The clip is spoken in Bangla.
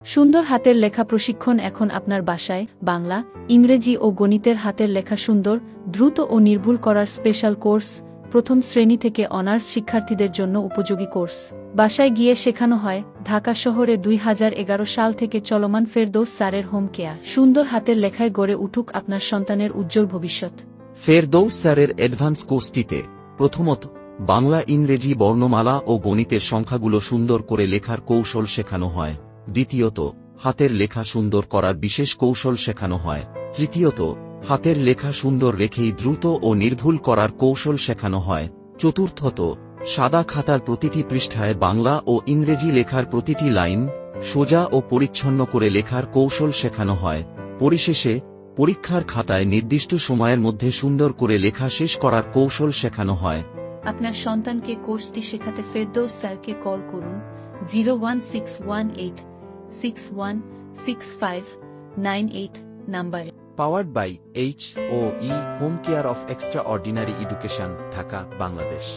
সুন্দর হাতের লেখা প্রশিক্ষণ এখন আপনার বাসায় বাংলা, ইংরেজি ও গণিতের হাতের লেখা সুন্দর, দ্রুত ও নির্ভুল করার স্পেশাল কোর্স, প্রথম শ্রেণী থেকে অনার্স শিক্ষার্থীদের জন্য উপযোগী কোর্স। বাসায় গিয়ে শেখানো হয়। ঢাকা শহরে 2011 সাল থেকে চলমান ফেরদৌস স্যারের হোম কেয়ার। সুন্দর হাতের লেখায় গড়ে উঠুক আপনার সন্তানের উজ্জ্বল ভবিষ্যৎ। ফেরদৌস স্যারের অ্যাডভান্স কোর্সটিতে প্রথমত বাংলা ইংরেজি বর্ণমালা ও গণিতের সংখ্যাগুলো সুন্দর করে লেখার কৌশল শেখানো হয়। দ্বিতীয়ত হাতের লেখা সুন্দর করার বিশেষ কৌশল শেখানো হয়। তৃতীয়ত হাতের লেখা সুন্দর রেখেই দ্রুত ও নির্ভুল করার কৌশল শেখানো হয়। চতুর্থত সাদা খাতার প্রতিটি পৃষ্ঠায় বাংলা ও ইংরেজি লেখার প্রতিটি লাইন সোজা ও পরিচ্ছন্ন করে লেখার কৌশল শেখানো হয়। পরিশেষে পরীক্ষার খাতায় নির্দিষ্ট সময়ের মধ্যে সুন্দর করে লেখা শেষ করার কৌশল শেখানো হয়। আপনার সন্তানকে কোর্সটি শেখাতে ফেরদৌস স্যারকে কল করুন 01618616598 নম্বরে। Powered by HOE Home Care of Extraordinary Education, Dhaka, Bangladesh.